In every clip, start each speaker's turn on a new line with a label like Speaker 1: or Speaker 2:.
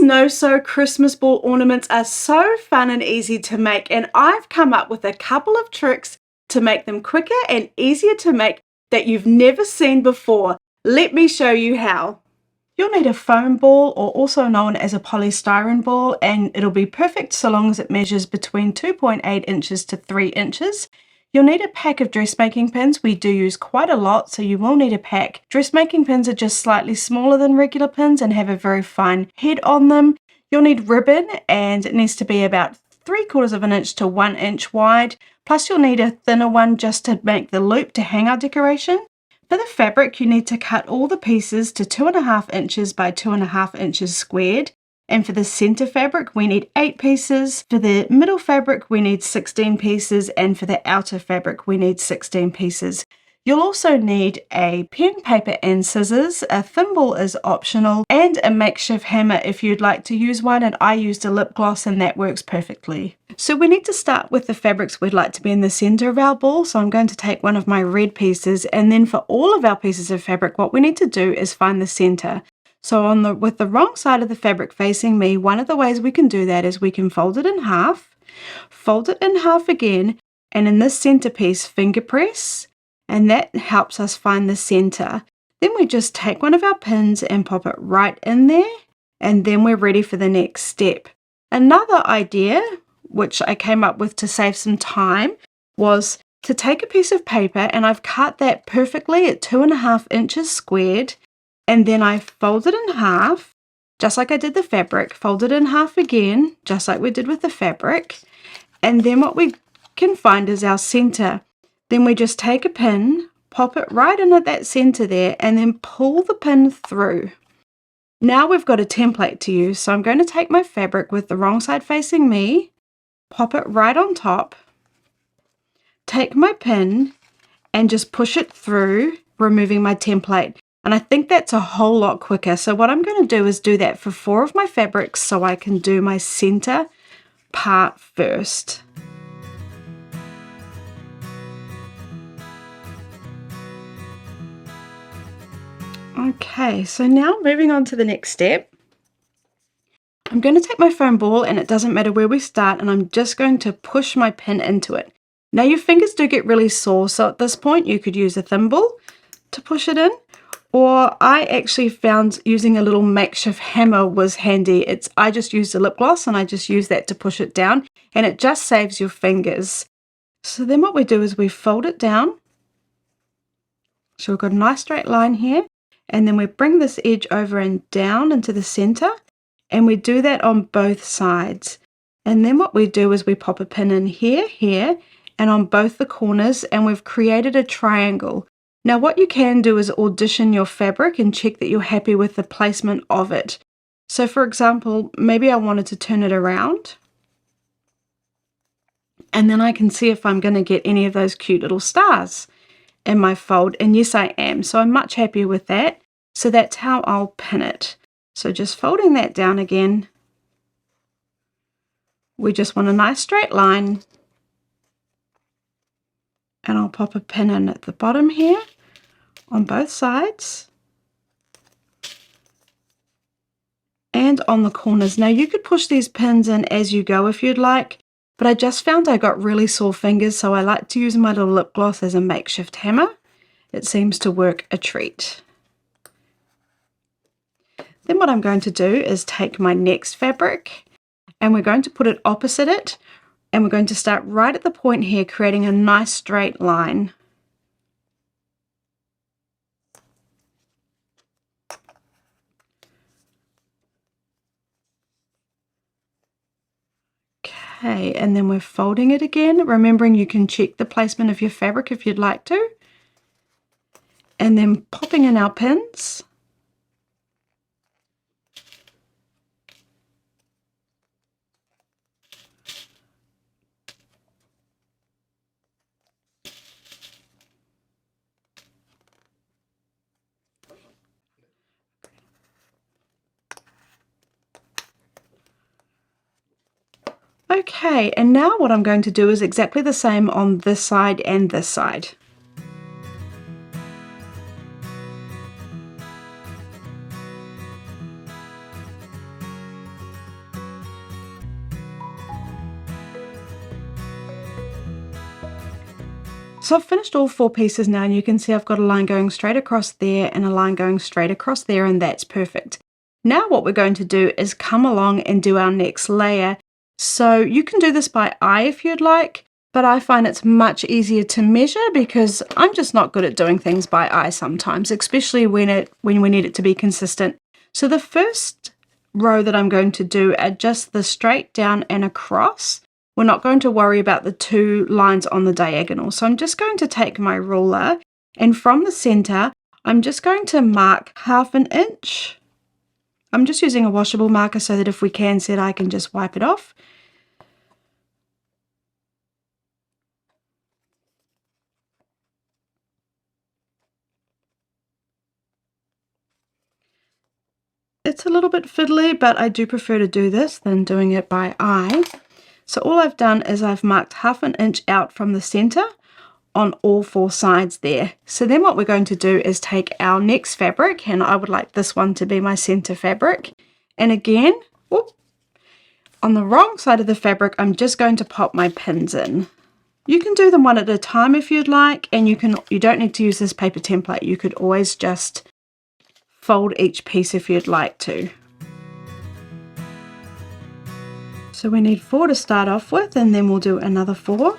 Speaker 1: no-sew Christmas ball ornaments are so fun and easy to make, and I've come up with a couple of tricks to make them quicker and easier to make that you've never seen before. Let me show you how. You'll need a foam ball, or also known as a polystyrene ball, and it'll be perfect so long as it measures between 2.8 inches to 3 inches. You'll need a pack of dressmaking pins. We do use quite a lot, so you will need a pack. Dressmaking pins are just slightly smaller than regular pins and have a very fine head on them. You'll need ribbon, and it needs to be about 3/4 of an inch to 1 inch wide. Plus you'll need a thinner one just to make the loop to hang our decoration. For the fabric, you need to cut all the pieces to 2.5 inches by 2.5 inches squared. And for the center fabric, we need 8 pieces. For the middle fabric, we need 16 pieces. And for the outer fabric, we need 16 pieces. You'll also need a pen, paper, and scissors. A thimble is optional, and a makeshift hammer if you'd like to use one, and I used a lip gloss and that works perfectly. So we need to start with the fabrics we'd like to be in the center of our ball. So I'm going to take one of my red pieces, and then for all of our pieces of fabric, what we need to do is find the center. So with the wrong side of the fabric facing me, one of the ways we can do that is we can fold it in half again, and in this center piece, finger press, and that helps us find the center. Then we just take one of our pins and pop it right in there, and then we're ready for the next step. Another idea, which I came up with to save some time, was to take a piece of paper, and I've cut that perfectly at 2.5 inches squared, and then I fold it in half, just like I did the fabric, fold it in half again, just like we did with the fabric, and then what we can find is our center. Then we just take a pin, pop it right in at that center there, and then pull the pin through. Now we've got a template to use, so I'm going to take my fabric with the wrong side facing me, pop it right on top, take my pin, and just push it through, removing my template. And I think that's a whole lot quicker. So what I'm going to do is do that for 4 of my fabrics so I can do my center part first. Okay, so now moving on to the next step. I'm going to take my foam ball, and it doesn't matter where we start, and I'm just going to push my pin into it. Now your fingers do get really sore, so at this point you could use a thimble to push it in. Or I actually found using a little makeshift hammer was handy. I just used a lip gloss, and I just used that to push it down, and it just saves your fingers. So then what we do is we fold it down. So we've got a nice straight line here, and then we bring this edge over and down into the center, and we do that on both sides. And then what we do is we pop a pin in here, and on both the corners, and we've created a triangle. Now what you can do is audition your fabric and check that you're happy with the placement of it. So for example, maybe I wanted to turn it around, and then I can see if I'm going to get any of those cute little stars in my fold, and yes I am. So I'm much happier with that. So that's how I'll pin it. So just folding that down again, we just want a nice straight line, and I'll pop a pin in at the bottom here on both sides and on the corners. Now you could push these pins in as you go if you'd like, but I just found I got really sore fingers, so I like to use my little lip gloss as a makeshift hammer. It seems to work a treat. Then what I'm going to do is take my next fabric, and we're going to put it opposite it, and we're going to start right at the point here, creating a nice straight line. Okay, and then we're folding it again, remembering you can check the placement of your fabric if you'd like to, and then popping in our pins. Okay, and now what I'm going to do is exactly the same on this side and this side. So I've finished all 4 pieces now, and you can see I've got a line going straight across there and a line going straight across there, and that's perfect. Now what we're going to do is come along and do our next layer. So you can do this by eye if you'd like, but I find it's much easier to measure because I'm just not good at doing things by eye sometimes, especially when we need it to be consistent. So the first row that I'm going to do are just the straight down and across. We're not going to worry about the 2 lines on the diagonal. So I'm just going to take my ruler, and from the center, I'm just going to mark 1/2 inch. I'm just using a washable marker so that if we can see it, I can just wipe it off. It's a little bit fiddly, but I do prefer to do this than doing it by eye. So all I've done is I've marked 1/2 inch out from the center on all 4 sides there. So then what we're going to do is take our next fabric, and I would like this one to be my center fabric. And again, whoop, on the wrong side of the fabric, I'm just going to pop my pins in. You can do them one at a time if you'd like, and you don't need to use this paper template. You could always just fold each piece if you'd like to. So we need 4 to start off with, and then we'll do another 4.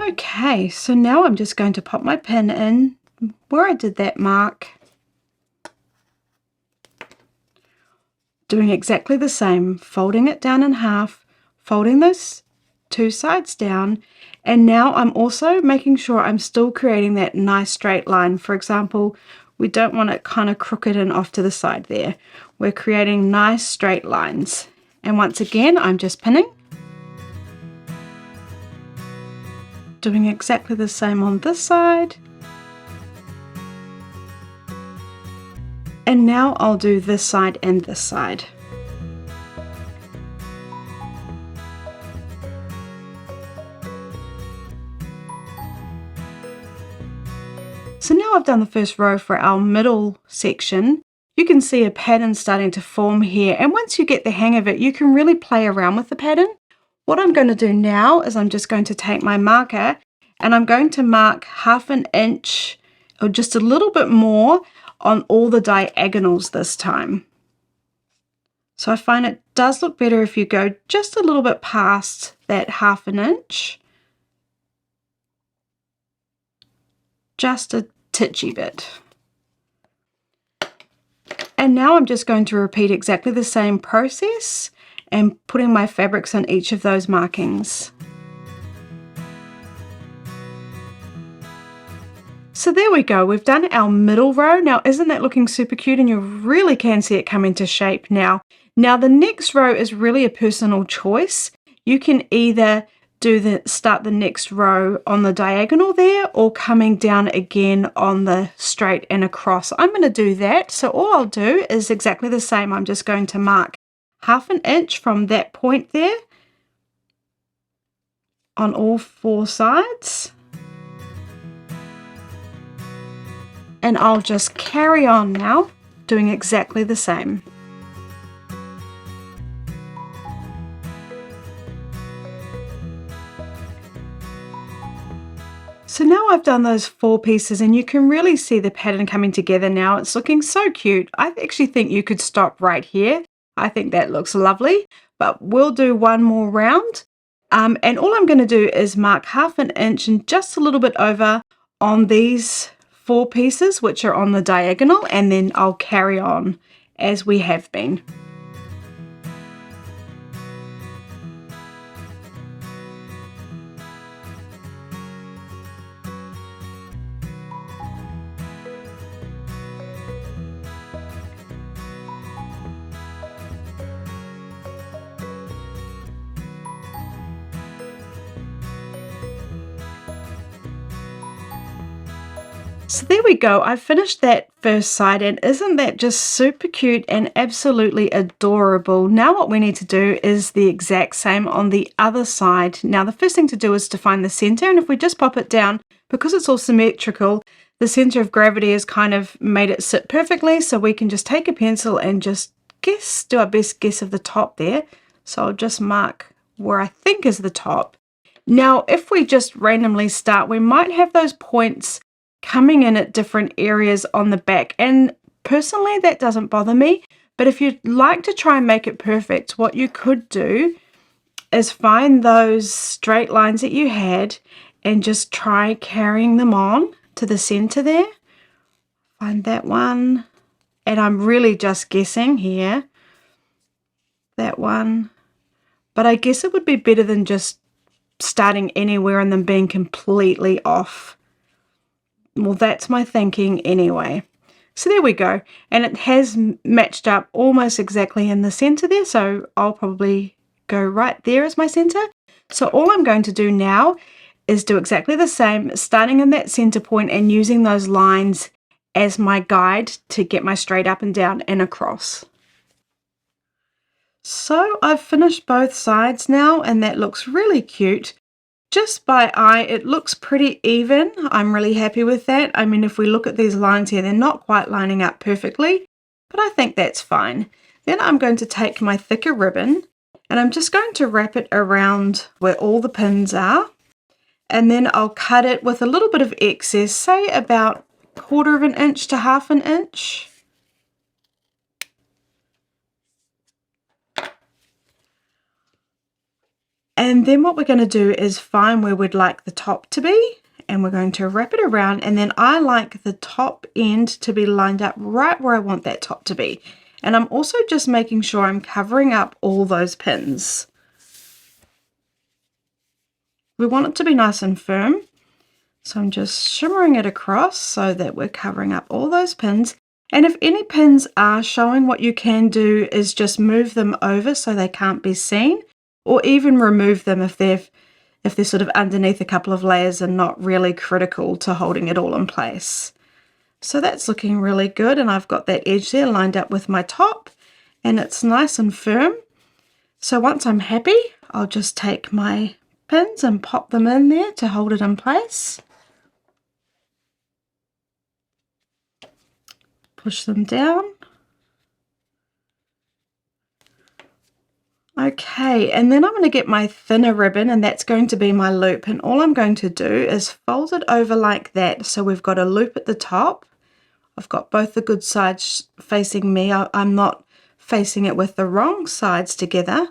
Speaker 1: Okay, so now I'm just going to pop my pin in where I did that mark. Doing exactly the same, folding it down in half, folding those 2 sides down, and now I'm also making sure I'm still creating that nice straight line. For example, we don't want it kind of crooked and off to the side there. We're creating nice straight lines. And once again, I'm just pinning. Doing exactly the same on this side. And now I'll do this side and this side. So now I've done the first row for our middle section. You can see a pattern starting to form here, and once you get the hang of it, you can really play around with the pattern. What I'm going to do now is I'm just going to take my marker and I'm going to mark 1/2 inch or just a little bit more on all the diagonals this time. So I find it does look better if you go just a little bit past that 1/2 inch. Just a titchy bit. And now I'm just going to repeat exactly the same process and putting my fabrics on each of those markings. So there we go, we've done our middle row. Now isn't that looking super cute, and you really can see it come into shape now. Now the next row is really a personal choice. You can either start the next row on the diagonal there, or coming down again on the straight and across. I'm going to do that. So all I'll do is exactly the same. I'm just going to mark 1/2 inch from that point there on all 4 sides. And I'll just carry on now doing exactly the same. So now I've done those 4 pieces, and you can really see the pattern coming together now. It's looking so cute. I actually think you could stop right here. I think that looks lovely, but we'll do one more round. And all I'm going to do is mark 1/2 inch and just a little bit over on these 4 pieces, which are on the diagonal, and then I'll carry on as we have been. So there we go, I finished that first side, and isn't that just super cute and absolutely adorable? Now what we need to do is the exact same on the other side. Now the first thing to do is to find the center, and if we just pop it down, because it's all symmetrical, the center of gravity has kind of made it sit perfectly, so we can just take a pencil and just do our best guess of the top there. So I'll just mark where I think is the top. Now, if we just randomly start, we might have those points coming in at different areas on the back. And personally, that doesn't bother me. But if you'd like to try and make it perfect, what you could do is find those straight lines that you had and just try carrying them on to the center there. Find that one. And I'm really just guessing here. That one. But I guess it would be better than just starting anywhere and then being completely off. Well, that's my thinking anyway. So there we go. And it has matched up almost exactly in the center there. So I'll probably go right there as my center. So all I'm going to do now is do exactly the same, starting in that center point and using those lines as my guide to get my straight up and down and across. So I've finished both sides now, and that looks really cute. Just by eye, it looks pretty even. I'm really happy with that. I mean, if we look at these lines here, they're not quite lining up perfectly, but I think that's fine. Then I'm going to take my thicker ribbon and I'm just going to wrap it around where all the pins are. And then I'll cut it with a little bit of excess, say about 1/4 of an inch to 1/2 an inch. And then what we're going to do is find where we'd like the top to be, and we're going to wrap it around, and then I like the top end to be lined up right where I want that top to be. And I'm also just making sure I'm covering up all those pins. We want it to be nice and firm, so I'm just shimmering it across so that we're covering up all those pins. And if any pins are showing, what you can do is just move them over so they can't be seen, or even remove them if they're sort of underneath a couple of layers and not really critical to holding it all in place. So that's looking really good, and I've got that edge there lined up with my top, and it's nice and firm. So once I'm happy, I'll just take my pins and pop them in there to hold it in place. Push them down. Okay, and then I'm going to get my thinner ribbon, and that's going to be my loop, and all I'm going to do is fold it over like that, so we've got a loop at the top. I've got both the good sides facing me. I'm not facing it with the wrong sides together.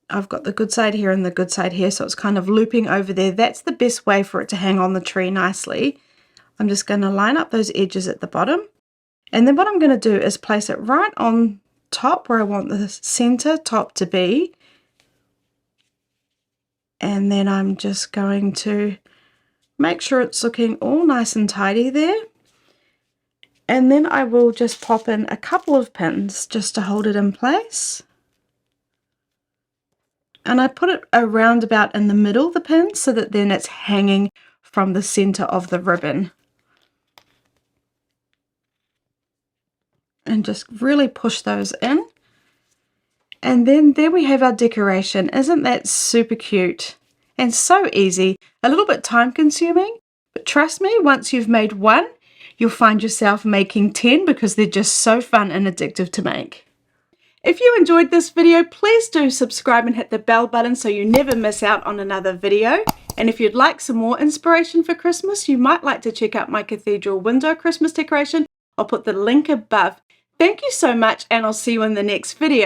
Speaker 1: I've got the good side here and the good side here, so it's kind of looping over there. That's the best way for it to hang on the tree nicely. I'm just going to line up those edges at the bottom, and then what I'm going to do is place it right on top where I want the center top to be, and then I'm just going to make sure it's looking all nice and tidy there, and then I will just pop in a couple of pins just to hold it in place, and I put it around about in the middle, the pin, so that then it's hanging from the center of the ribbon, and just really push those in. And then there we have our decoration. Isn't that super cute and so easy? A little bit time consuming, but trust me, once you've made one, you'll find yourself making 10 because they're just so fun and addictive to make. If you enjoyed this video, please do subscribe and hit the bell button so you never miss out on another video. And if you'd like some more inspiration for Christmas, you might like to check out my cathedral window Christmas decoration. I'll put the link above. Thank you so much, and I'll see you in the next video.